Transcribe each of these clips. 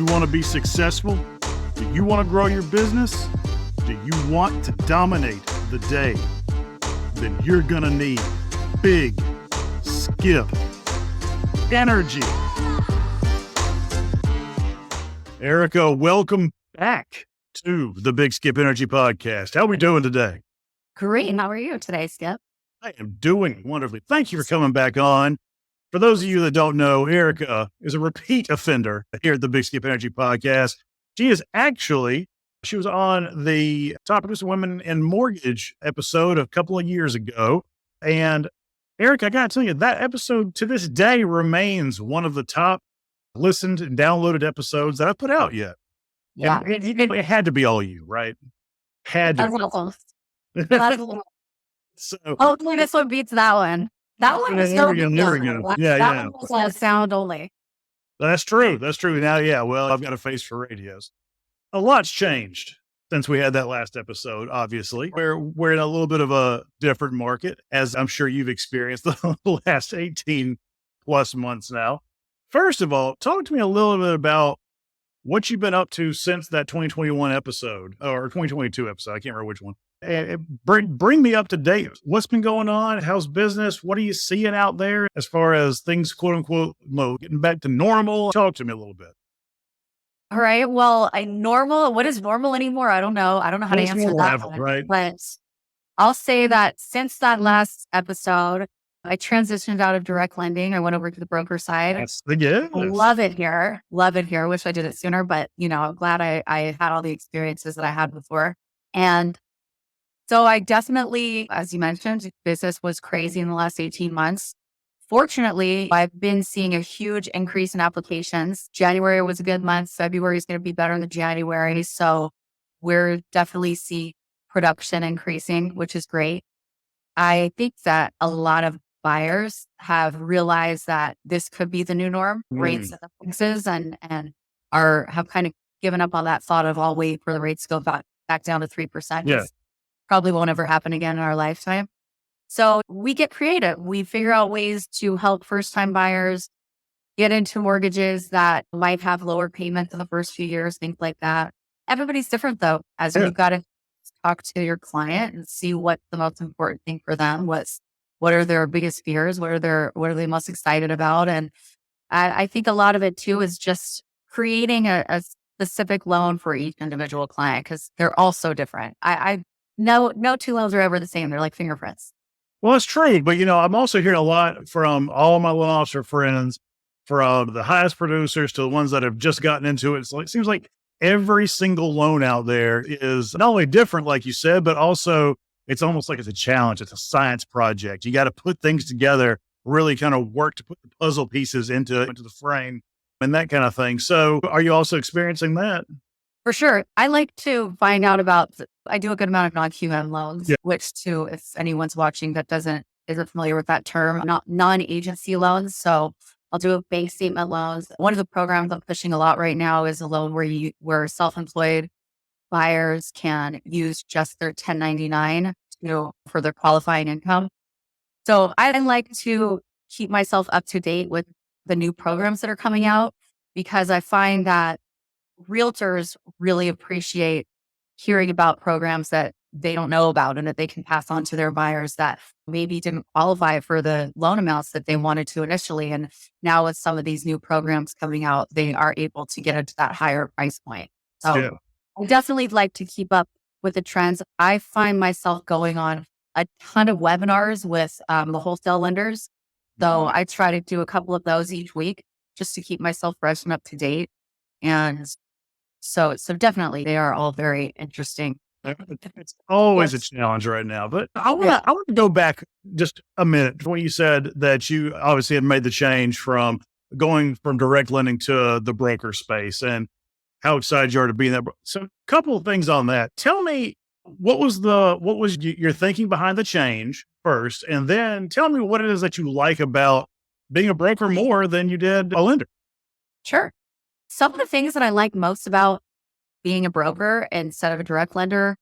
you want to be successful? Do you want to grow your business? Do you want to dominate the day? Then you're going to need Big Skip Energy. Erica, welcome back to the Big Skip Energy podcast. How are we doing today? Great. How are you today, Skip? I am doing wonderfully. Thank you for coming back on. For those of you that don't know, Erica is a repeat offender here at the Big Skip Energy podcast. She was on the Top Producing Women in Mortgage episode a couple of years ago. And Erica, I got to tell you, that episode to this day remains one of the top listened and downloaded episodes that I put out yet. Yeah. It had to be all you, right? Had to. So, hopefully this one beats that one. That one is there we go. Yeah, that one was sound only. That's true. Now, yeah, well, I've got a face for radios. A lot's changed since we had that last episode, obviously. We're in a little bit of a different market, as I'm sure you've experienced the last 18 plus months now. First of all, talk to me a little bit about what you've been up to since that 2021 episode, or 2022 episode. I can't remember which one. And bring me up to date. What's been going on? How's business? What are you seeing out there as far as things, quote unquote, getting back to normal? Talk to me a little bit. All right. Well, what is normal anymore? I don't know. I don't know how to answer that one. Right? But I'll say that since that last episode, I transitioned out of direct lending. I went over to the broker side. That's the good. Love it here. Wish I did it sooner, but I'm glad I had all the experiences that I had before. And so I definitely, as you mentioned, business was crazy in the last 18 months. Fortunately, I've been seeing a huge increase in applications. January was a good month. February is going to be better than January. So we're definitely see production increasing, which is great. I think that a lot of buyers have realized that this could be the new norm, rates and the fixes, and have kind of given up on that thought of I'll wait for the rates to go back down to 3%. Yeah. Probably won't ever happen again in our lifetime. So we get creative. We figure out ways to help first-time buyers get into mortgages that might have lower payments in the first few years, things like that. Everybody's different though, as you've got to talk to your client and see what the most important thing for them was. What are their biggest fears? What are they most excited about? And I think a lot of it too is just creating a specific loan for each individual client because they're all so different. No two loans are ever the same. They're like fingerprints. Well, it's true. But, I'm also hearing a lot from all of my loan officer friends, from the highest producers to the ones that have just gotten into it. It seems like every single loan out there is not only different, like you said, but also it's almost like it's a challenge. It's a science project. You got to put things together, really kind of work to put the puzzle pieces into the frame and that kind of thing. So are you also experiencing that? For sure. I like to find out I do a good amount of non-QM loans, which too, if anyone's watching that isn't familiar with that term, not non-agency loans. So I'll do bank statement loans. One of the programs I'm pushing a lot right now is a loan where self-employed buyers can use just their 1099 for their qualifying income. So I like to keep myself up to date with the new programs that are coming out because I find that realtors really appreciate hearing about programs that they don't know about and that they can pass on to their buyers that maybe didn't qualify for the loan amounts that they wanted to initially. And now with some of these new programs coming out, they are able to get into that higher price point. So I definitely like to keep up with the trends. I find myself going on a ton of webinars with the wholesale lenders. So I try to do a couple of those each week just to keep myself fresh and up to date. And so definitely they are all very interesting. It's always a challenge right now, but I want to go back just a minute when you said that you obviously had made the change from going from direct lending to the broker space and how excited you are to be in that. So a couple of things on that. Tell me what was your thinking behind the change first, and then tell me what it is that you like about being a broker more than you did a lender. Sure. Some of the things that I like most about being a broker instead of a direct lender,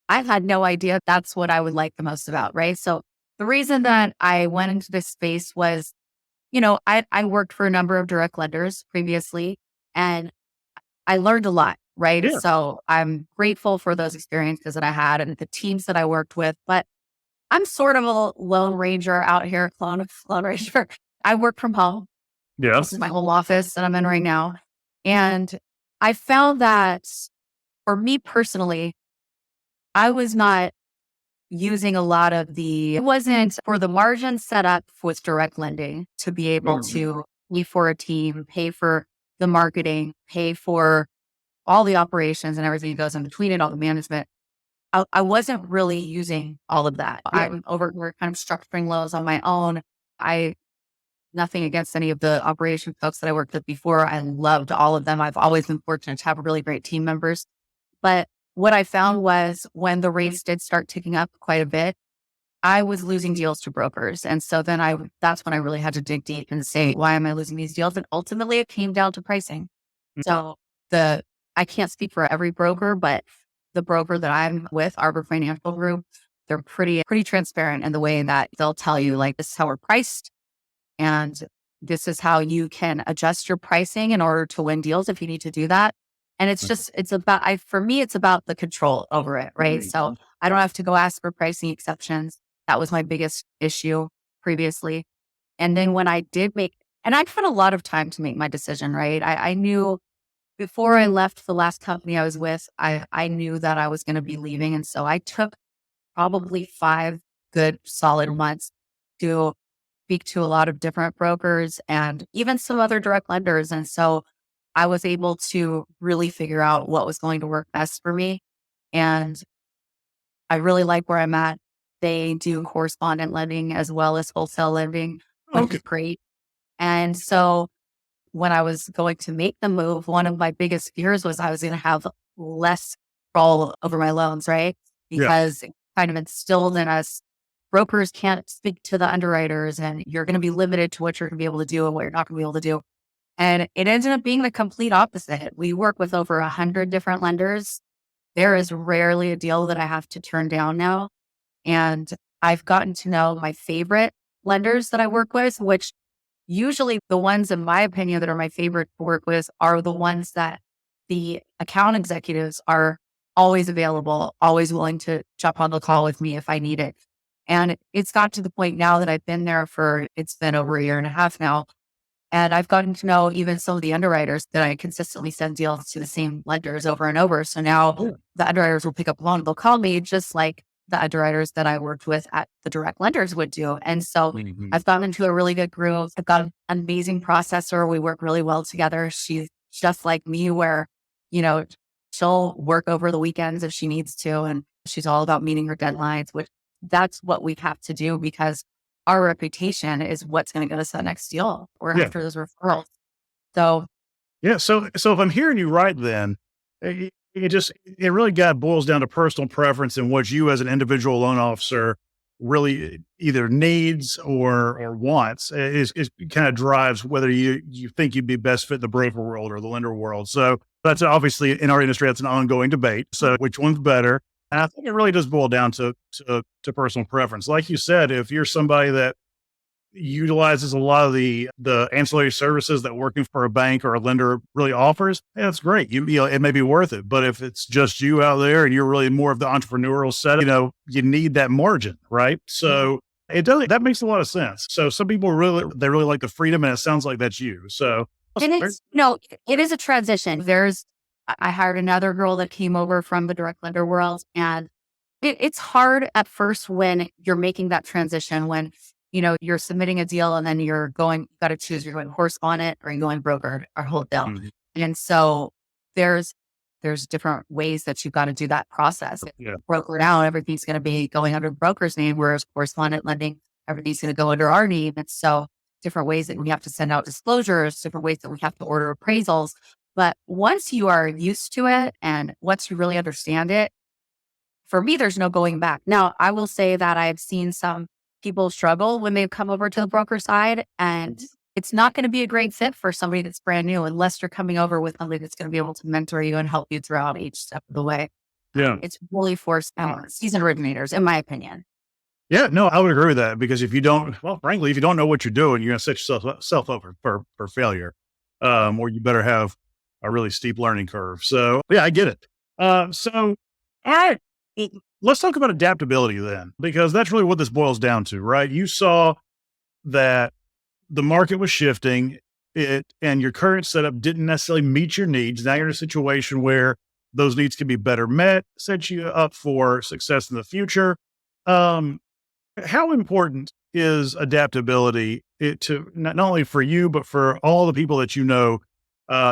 I had no idea that's what I would like the most about, right? So the reason that I went into this space was, I worked for a number of direct lenders previously, and I learned a lot, right? Yeah. So I'm grateful for those experiences that I had and the teams that I worked with. But I'm sort of a lone ranger out here, clone ranger. I work from home. Yeah. This is my home office that I'm in right now. And I found that for me personally, I was not using a lot of it wasn't for the margin set up with direct lending to be able to pay for a team, pay for the marketing, pay for all the operations and everything that goes in between it, all the management. I wasn't really using all of that. We're kind of structuring loans on my own. I Nothing against any of the operation folks that I worked with before. I loved all of them. I've always been fortunate to have really great team members. But what I found was when the rates did start ticking up quite a bit, I was losing deals to brokers. And so then that's when I really had to dig deep and say, why am I losing these deals? And ultimately it came down to pricing. So I can't speak for every broker, but the broker that I'm with, Arbor Financial Group, they're pretty transparent in the way that they'll tell you, like, this is how we're priced. And this is how you can adjust your pricing in order to win deals if you need to do that. And it's about, for me, it's about the control over it, right? So I don't have to go ask for pricing exceptions. That was my biggest issue previously. And then when I did and I had a lot of time to make my decision, right? I knew before I left the last company I was with, I knew that I was going to be leaving. And so I took probably 5 good solid months to speak to a lot of different brokers and even some other direct lenders. And so I was able to really figure out what was going to work best for me. And I really like where I'm at. They do correspondent lending as well as wholesale lending, which is great. And so when I was going to make the move, one of my biggest fears was I was going to have less control over my loans, right? Because it kind of instilled in us, brokers can't speak to the underwriters and you're going to be limited to what you're going to be able to do and what you're not going to be able to do. And it ended up being the complete opposite. We work with over 100 different lenders. There is rarely a deal that I have to turn down now. And I've gotten to know my favorite lenders that I work with, which usually the ones, in my opinion, that are my favorite to work with are the ones that the account executives are always available, always willing to jump on the call with me if I need it. And it's got to the point now that I've been there it's been over a year and a half now. And I've gotten to know even some of the underwriters that I consistently send deals to the same lenders over and over. So now the underwriters will pick up the phone, they'll call me just like the underwriters that I worked with at the direct lenders would do. And so I've gotten into a really good groove. I've got an amazing processor. We work really well together. She's just like me where, she'll work over the weekends if she needs to. And she's all about meeting her deadlines, which that's what we have to do because our reputation is what's going to get us that next deal. We're after those referrals. So So if I'm hearing you right, then it really boils down to personal preference and what you as an individual loan officer really either needs or wants is kind of drives whether you think you'd be best fit in the broker world or the lender world. So that's obviously in our industry, that's an ongoing debate. So which one's better? And I think it really does boil down to personal preference. Like you said, if you're somebody that utilizes a lot of the ancillary services that working for a bank or a lender really offers, that's great. You know, it may be worth it. But if it's just you out there and you're really more of the entrepreneurial set, you need that margin, right? So it does. That makes a lot of sense. So some people really like the freedom, and it sounds like that's you. So and it is a transition. I hired another girl that came over from the direct lender world, and it's hard at first when you're making that transition, when you're submitting a deal and then you got to choose, you're going correspondent or you're going broker or wholesale. And so there's different ways that you've got to do that process. Broker now, everything's going to be going under the broker's name, whereas correspondent lending, everything's going to go under our name. And so different ways that we have to send out disclosures, different ways that we have to order appraisals. But once you are used to it and once you really understand it, for me, there's no going back. Now, I will say that I've seen some people struggle when they've come over to the broker side, and it's not going to be a great fit for somebody that's brand new unless you're coming over with somebody that's going to be able to mentor you and help you throughout each step of the way. It's really for seasoned originators, in my opinion. Yeah, no, I would agree with that because if you don't know what you're doing, you're going to set yourself up for failure. Or you better have a really steep learning curve. So yeah, I get it. So I let's talk about adaptability then, because that's really what this boils down to, right? You saw that the market was shifting and your current setup didn't necessarily meet your needs. Now you're in a situation where those needs can be better met, set you up for success in the future. Um, how important is adaptability to not only for you, but for all the people that you know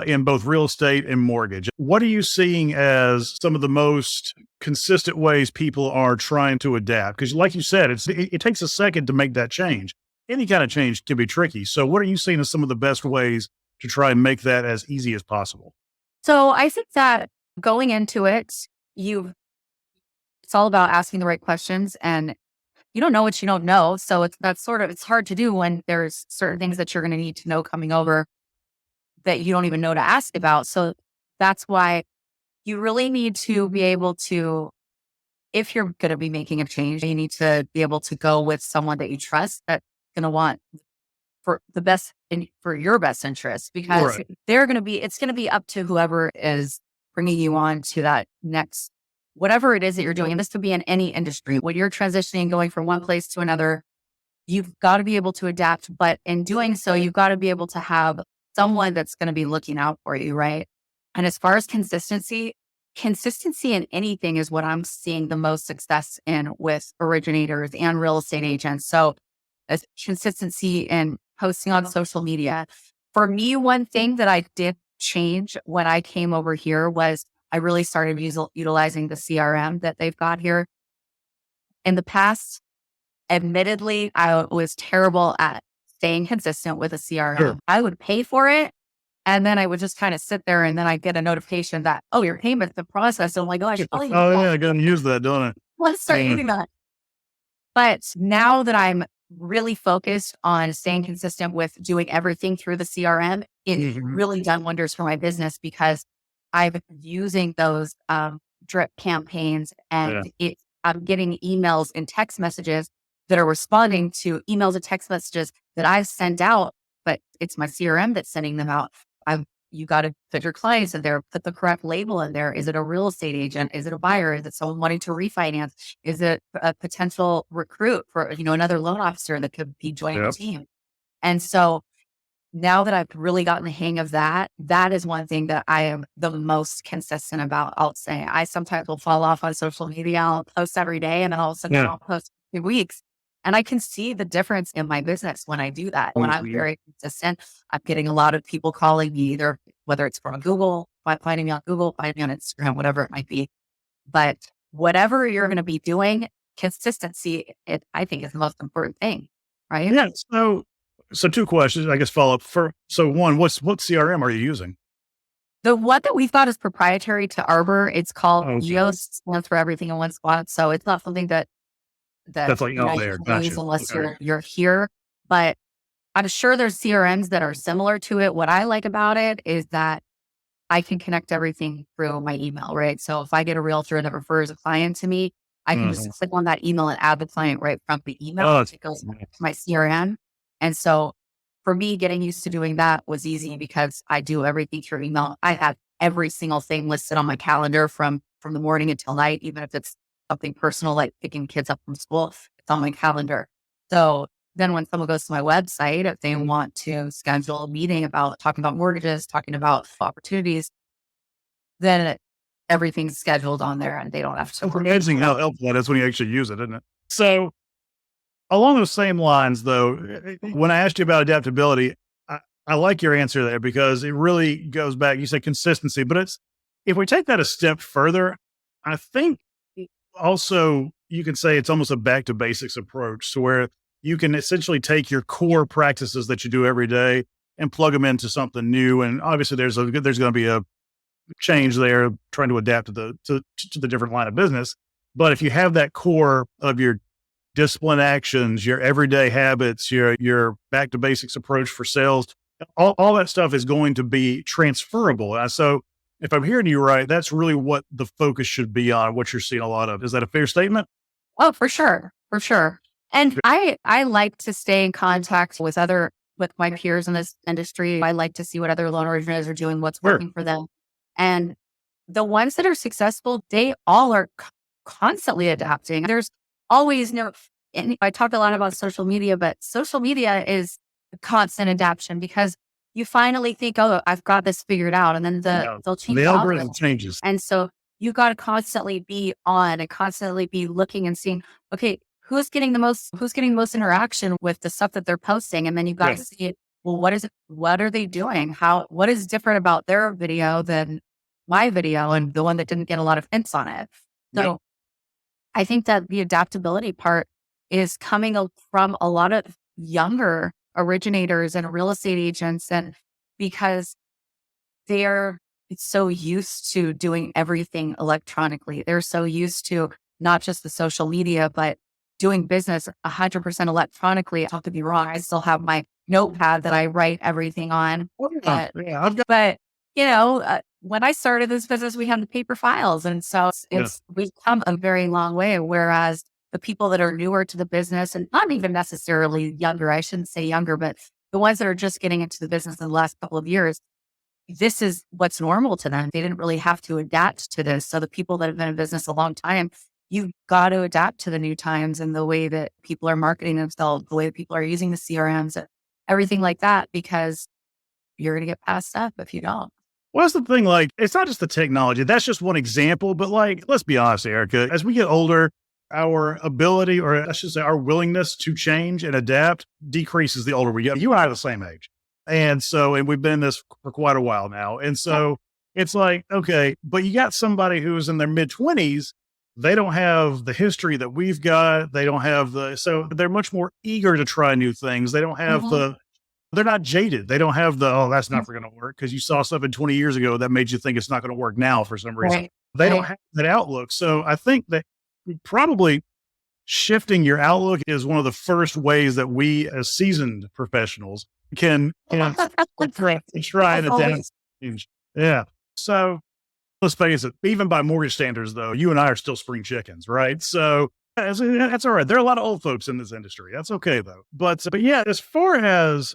in both real estate and mortgage? What are you seeing as some of the most consistent ways people are trying to adapt? Because, like you said, it takes a second to make that change. Any kind of change can be tricky. So, what are you seeing as some of the best ways to try and make that as easy as possible? So I think that going into it, it's all about asking the right questions, and you don't know what you don't know. So it's hard to do when there's certain things that you're going to need to know coming over that you don't even know to ask about. So that's why you really need to be able to, if you're going to be making a change, you need to be able to go with someone that you trust that's going to want for the best for your best interest, because Right. it's going to be up to whoever is bringing you on to that next, whatever it is that you're doing. And this could be in any industry. When you're transitioning, going from one place to another, you've got to be able to adapt. But in doing so, you've got to be able to have someone that's going to be looking out for you. Right. And as far as consistency in anything is what I'm seeing the most success in with originators and real estate agents. So consistency in posting on social media. For me, one thing that I did change when I came over here was I really started utilizing the CRM that they've got here. In the past, admittedly, I was terrible at staying consistent with a CRM. Sure. I would pay for it, and then I would just kind of sit there, and then I'd get a notification that, oh, your payment's been processed. I'm like, oh, I should probably Oh yeah, I gotta use that, don't I? let's start Yeah. using that. But now that I'm really focused on staying consistent with doing everything through the CRM, it's Mhm. really done wonders for my business, because I've been using those drip campaigns, Yeah. and I'm getting emails and text messages that are responding to emails and text messages that I've sent out, but it's my CRM that's sending them out. You got to put your clients in there, put the correct label in there. Is it a real estate agent? Is it a buyer? Is it someone wanting to refinance? Is it a potential recruit for, another loan officer that could be joining the Yep. team? And so now that I've really gotten the hang of that, that is one thing that I am the most consistent about. I'll say I sometimes will fall off on social media. I'll post every day, and then all of a sudden Yeah. I'll post in 2 weeks. And I can see the difference in my business when I do that. When I'm Mhm. very consistent, I'm getting a lot of people calling me, either whether it's from Google, finding me on Google, finding me on Instagram, whatever it might be. But whatever you're going to be doing, consistency, I think, is the most important thing, right? Yeah. So two questions, I guess, follow up. So one, what CRM are you using? The one that we've got is proprietary to Arbor. It's called Okay. EOS, stands for everything in one spot. So it's not something that That's like out you there. can use Gotcha. unless Okay. you're here. But I'm sure there's CRMs that are similar to it. What I like about it is that I can connect everything through my email, right? So if I get a realtor that refers a client to me, I can just Mhm. click on that email and add the client right from the email. Oh, that's It goes to my CRM. And so for me, getting used to doing that was easy because I do everything through email. I have every single thing listed on my calendar from the morning until night, even if it's something personal like picking kids up from school, it's on my calendar. So then when someone goes to my website, if they want to schedule a meeting about talking about mortgages, talking about opportunities, then everything's scheduled on there and they don't have to it's worry. amazing how helpful that is when you actually use it, isn't it? So along those same lines, though, when I asked you about adaptability, I like your answer there because it really goes back. You said consistency, but if we take that a step further, I think also you can say it's almost a back to basics approach to where you can essentially take your core practices that you do every day and plug them into something new. And obviously, there's going to be a change there, trying to adapt to the different line of business. But if you have that core of your discipline actions, your everyday habits, your back to basics approach for sales, all that stuff is going to be transferable. So if I'm hearing you right, that's really what the focus should be on, what you're seeing a lot of. Is that a fair statement? Oh, for sure. For sure. And I like to stay in contact with other with my peers in this industry. I like to see what other loan originators are doing, what's working for them. And the ones that are successful, they all are constantly adapting. There's always and I talked a lot about social media, but social media is a constant adaptation because you finally think, oh, I've got this figured out. And then they'll change the the algorithm algorithm. changes. And so you got to constantly be on and constantly be looking and seeing, okay, who's getting the most interaction with the stuff that they're posting. And then you've got to see, well, what are they doing? What is different about their video than my video and the one that didn't get a lot of hints on it? So I think that the adaptability part is coming from a lot of younger originators and real estate agents, and because they're so used to doing everything electronically. They're so used to not just the social media, but doing business 100% electronically. Don't get me wrong, I still have my notepad that I write everything on. But when I started this business, we had the paper files. And so we've come a very long way. Whereas the people that are newer to the business, and not even necessarily younger, I shouldn't say younger, but the ones that are just getting into the business in the last couple of years, this is what's normal to them. They didn't really have to adapt to this. So the people that have been in business a long time, you've got to adapt to the new times and the way that people are marketing themselves, the way that people are using the CRMs, and everything like that, because you're going to get passed up if you don't. Well, that's the thing. Like, it's not just the technology. That's just one example. But like, let's be honest, Erica, as we get older, our ability, or I should say our willingness to change and adapt decreases the older we get. You and I are the same age. And we've been in this for quite a while now. And so it's like, okay, but you got somebody who's in their mid 20s. They don't have the history that we've got. They don't have so they're much more eager to try new things. They don't have they're not jaded. They don't have that's never going to work because you saw something 20 years ago that made you think it's not going to work now for some reason. Right. They don't have that outlook. So I think that probably shifting your outlook is one of the first ways that we as seasoned professionals can try and adapt. Yeah. So let's face it, even by mortgage standards, though, you and I are still spring chickens, right? So that's all right. There are a lot of old folks in this industry. That's okay, though. But yeah, as far as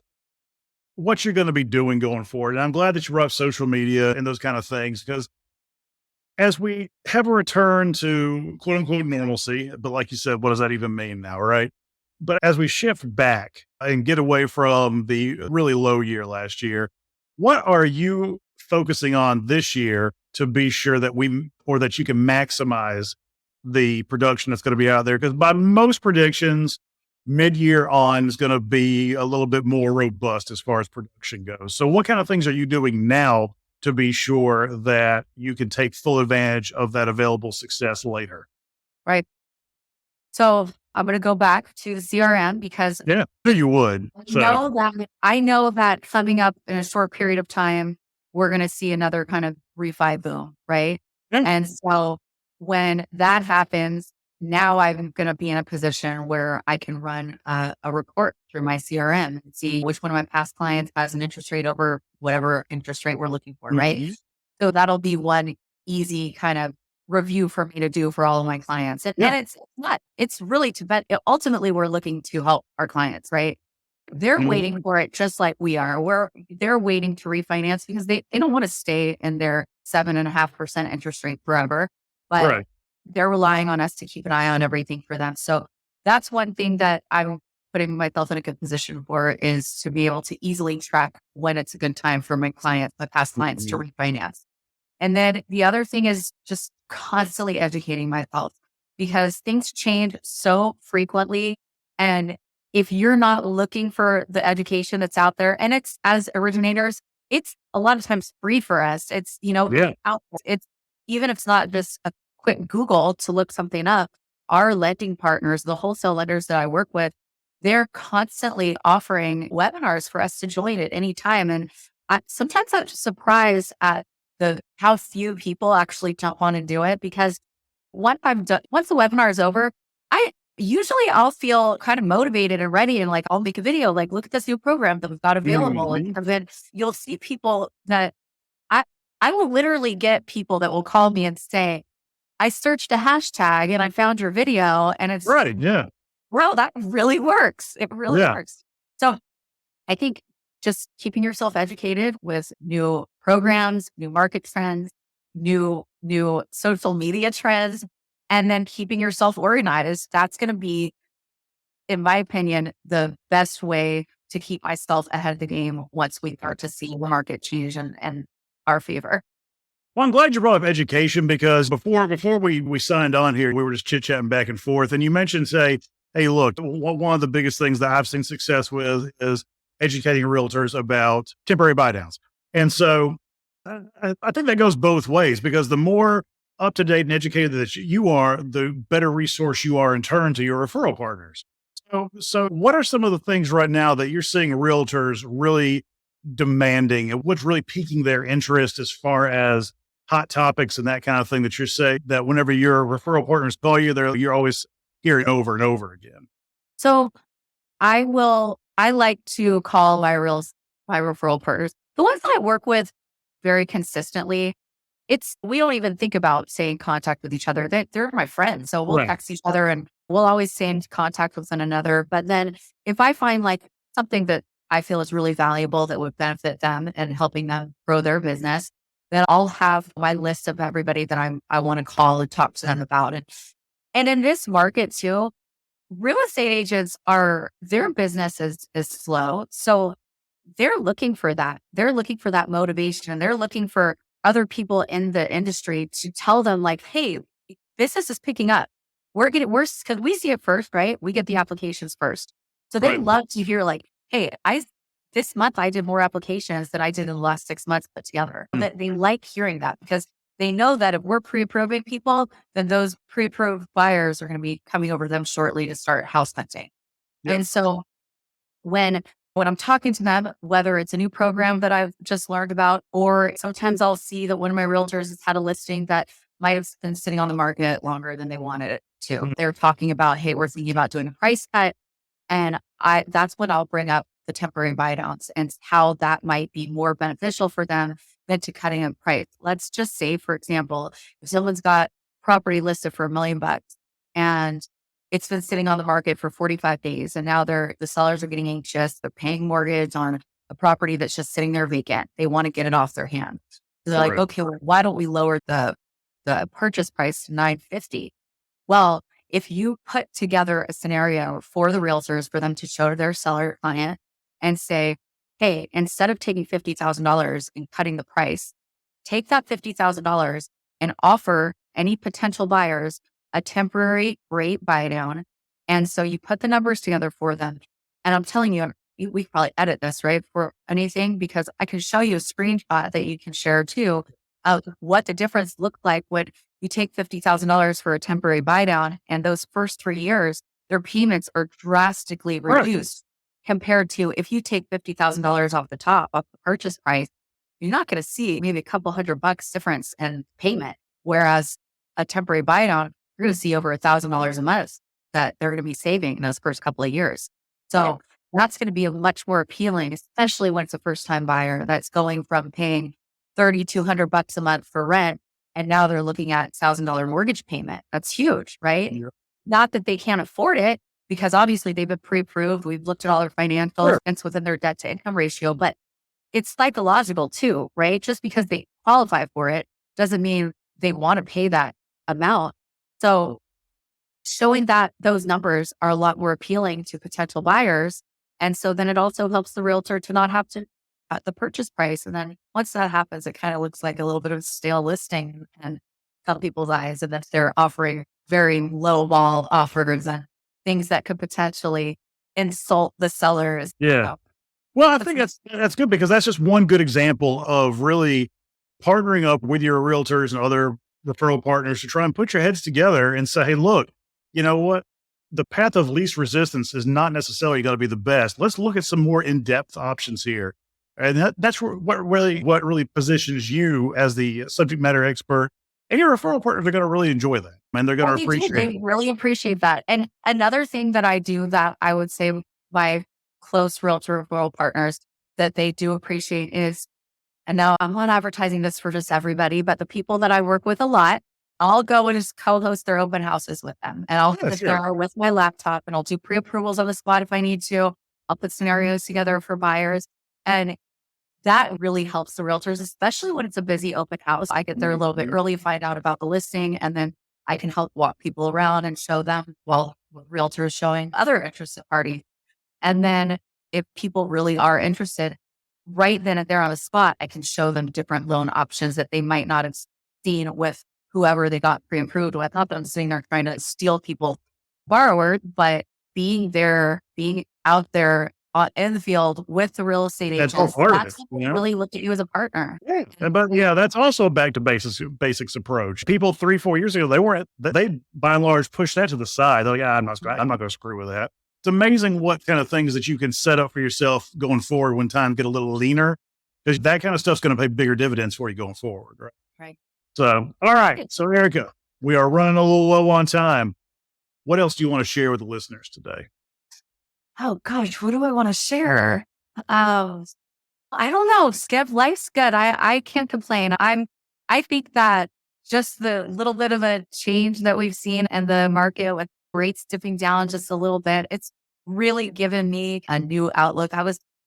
what you're going to be doing going forward, and I'm glad that you brought up social media and those kind of things, because as we have a return to quote unquote normalcy, but like you said, what does that even mean now, right? But as we shift back and get away from the really low year last year, what are you focusing on this year to be sure that that you can maximize the production that's going to be out there? Because by most predictions, mid-year on is going to be a little bit more robust as far as production goes. So what kind of things are you doing now to be sure that you can take full advantage of that available success later? Right. So I'm going to go back to the CRM because you would. I know that coming up in a short period of time, we're going to see another kind of refi boom, right? Yeah. And so when that happens, now I'm going to be in a position where I can run a report through my CRM and see which one of my past clients has an interest rate over whatever interest rate we're looking for, right? So that'll be one easy kind of review for me to do for all of my clients. And it's really ultimately we're looking to help our clients, right? They're waiting for it just like we are. They're waiting to refinance because they don't want to stay in their 7.5% interest rate forever, but they're relying on us to keep an eye on everything for them. So that's one thing that I'm putting myself in a good position for, is to be able to easily track when it's a good time for my past clients to refinance. And then the other thing is just constantly educating myself, because things change so frequently. And if you're not looking for the education that's out there, and it's, as originators, it's a lot of times free for us. It's, it's, even if it's not just a quick Google to look something up, our lending partners, the wholesale lenders that I work with, they're constantly offering webinars for us to join at any time. And sometimes I'm just surprised at how few people actually don't want to do it, because once the webinar is over, I'll feel kind of motivated and ready, and like, I'll make a video, like, look at this new program that we've got available. And then you'll see people that I will literally get people that will call me and say, I searched a hashtag and I found your video, and it's right. Yeah. Well, that really works. It really works. So I think just keeping yourself educated with new programs, new market trends, new social media trends, and then keeping yourself organized. That's going to be, in my opinion, the best way to keep myself ahead of the game once we start to see the market change and our favor. Well, I'm glad you brought up education because before we signed on here, we were just chit chatting back and forth, and you mentioned, say, hey, look, one of the biggest things that I've seen success with is educating realtors about temporary buy downs, and so I think that goes both ways because the more up to date and educated that you are, the better resource you are in turn to your referral partners. So what are some of the things right now that you're seeing realtors really demanding and what's really piquing their interest as far as hot topics and that kind of thing that you're saying that whenever your referral partners call you, you're always hearing over and over again? So I like to call my referral partners, the ones that I work with very consistently. We don't even think about staying in contact with each other. They're my friends. So we'll Right. text each other and we'll always stay in contact with one another. But then if I find like something that I feel is really valuable that would benefit them and helping them grow their business, then I'll have my list of everybody that I want to call and talk to them about it. And in this market too, real estate agents their business is slow. So they're looking for that. They're looking for that motivation. They're looking for other people in the industry to tell them like, hey, business is picking up. We're getting worse because we see it first, right? We get the applications first. So they Right. love to hear like, hey, this month I did more applications than I did in the last 6 months put together. Mm. That they like hearing that because they know that if we're pre-approving people, then those pre-approved buyers are going to be coming over them shortly to start house hunting. Yep. And so when I'm talking to them, whether it's a new program that I've just learned about, or sometimes I'll see that one of my realtors has had a listing that might have been sitting on the market longer than they wanted it to. Mm. They're talking about, hey, we're thinking about doing a price cut. And that's when I'll bring up the temporary buy downs and how that might be more beneficial for them than to cutting a price. Let's just say, for example, if someone's got property listed for $1 million and it's been sitting on the market for 45 days and now the sellers are getting anxious. They're paying mortgage on a property that's just sitting there vacant. They want to get it off their hands. So they're like, Right. okay, well, why don't we lower the purchase price to 950? Well, if you put together a scenario for the realtors for them to show to their seller client and say, hey, instead of taking $50,000 and cutting the price, take that $50,000 and offer any potential buyers a temporary rate buy down. And so you put the numbers together for them. And I'm telling you, we could probably edit this, right? For anything, because I can show you a screenshot that you can share too of what the difference looked like when you take $50,000 for a temporary buy down and those first 3 years, their payments are drastically Right. reduced compared to if you take $50,000 off the top, off the purchase price, you're not going to see maybe a couple $100 difference in payment. Whereas a temporary buy down, you're going to see over $1,000 a month that they're going to be saving in those first couple of years. So that's going to be a much more appealing, especially when it's a first time buyer that's going from paying $3,200 a month for rent. And now they're looking at $1,000 mortgage payment. That's huge, right? Yeah. Not that they can't afford it because obviously they've been pre-approved. We've looked at all their financials Sure. and it's within their debt to income ratio, but it's psychological too, right? Just because they qualify for it doesn't mean they want to pay that amount. So showing that those numbers are a lot more appealing to potential buyers. And so then it also helps the realtor to not have to at the purchase price. And then once that happens, it kind of looks like a little bit of a stale listing and some people's eyes. And if they're offering very low ball offers and things that could potentially insult the sellers. Yeah. Well, I think that's good because that's just one good example of really partnering up with your realtors and other referral partners to try and put your heads together and say, hey, look, you know what? The path of least resistance is not necessarily going to be the best. Let's look at some more in-depth options here. And that's what really positions you as the subject matter expert. And your referral partners are going to really enjoy that. And they're going Oh, to they do. appreciate it. They really appreciate that. And another thing that I do that I would say my close realtor referral partners that they do appreciate is, and now I'm not advertising this for just everybody, but the people that I work with a lot, I'll go and just co-host their open houses with them. And I'll Yeah, sit sure. there with my laptop and I'll do pre-approvals on the spot if I need to. I'll put scenarios together for buyers. And that really helps the realtors, especially when it's a busy open house. I get there a little bit early, find out about the listing, and then I can help walk people around and show them, well, what realtor is showing other interested parties. And then if people really are interested, right then and there on the spot, I can show them different loan options that they might not have seen with whoever they got pre-approved with. Not that I'm sitting there trying to steal people borrowers, but being there, being out there in the field with the real estate That's all agents, part of it, that's when really look at you as a partner. Yeah. But yeah, that's also back to basics approach. People 3-4 years ago, they by and large pushed that to the side. They're like, I'm not going to screw with that. It's amazing what kind of things that you can set up for yourself going forward when times get a little leaner, because that kind of stuff's going to pay bigger dividends for you going forward. Right. Right. So, all right. So Erica, we are running a little low on time. What else do you want to share with the listeners today? Oh gosh, what do I want to share? I don't know, Skip. Life's good. I can't complain. I think that just the little bit of a change that we've seen in the market with rates dipping down just a little bit, it's really given me a new outlook.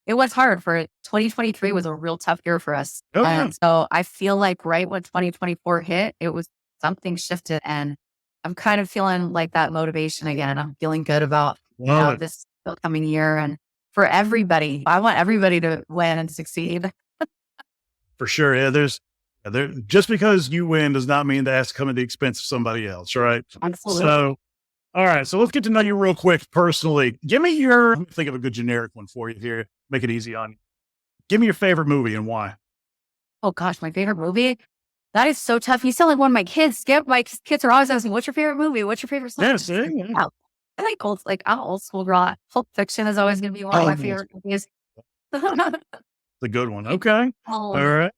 It was hard for 2023 was a real tough year for us. Okay. And so I feel like right when 2024 hit, it was something shifted, and I'm kind of feeling like that motivation again. I'm feeling good about this upcoming year, and for everybody, I want everybody to win and succeed. For sure. Yeah, just because you win does not mean that has to come at the expense of somebody else, right? Absolutely. So, all right. So let's get to know you real quick personally. Let me think of a good generic one for you here. Make it easy on you. Give me your favorite movie and why. Oh gosh, my favorite movie? That is so tough. You sound like one of my kids, Skip. My kids are always asking, what's your favorite movie? What's your favorite song? Yes. Yeah. Wow. I'm old school girl. Pulp Fiction is always going to be one of my favorite movies. It's a good one. Okay. All right.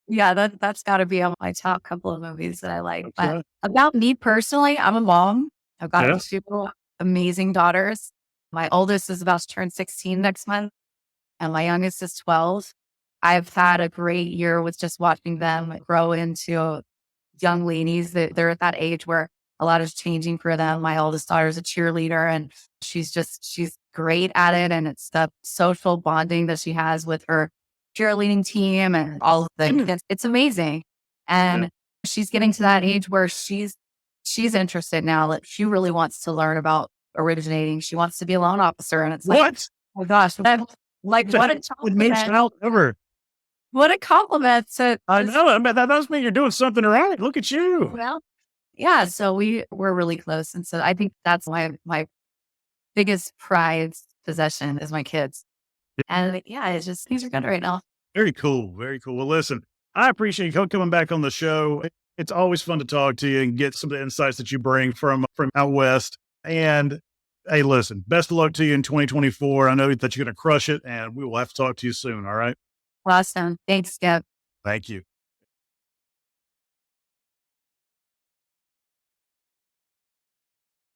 Yeah, that's got to be on my top couple of movies that I like. Okay. But about me personally, I'm a mom. I've got two amazing daughters. My oldest is about to turn 16 next month, and my youngest is 12. I've had a great year with just watching them grow into young ladies. They're at that age where a lot is changing for them. My oldest daughter is a cheerleader, and she's great at it. And it's the social bonding that she has with her cheerleading team and all of the, it's amazing. And she's getting to that age where she's interested now. Like, she really wants to learn about originating. She wants to be a loan officer. And it's like, oh my gosh, what a compliment. Ever. What a compliment. I know. I mean, that does mean you're doing something right. Look at you. Well, yeah. So we're really close. And so I think that's my biggest prize possession is my kids. And yeah, it's just, things are good right now. Very cool. Very cool. Well, listen, I appreciate you coming back on the show. It's always fun to talk to you and get some of the insights that you bring from out west. And hey, listen, best of luck to you in 2024. I know that you're going to crush it, and we will have to talk to you soon. All right. Awesome. Thanks, Skip. Thank you.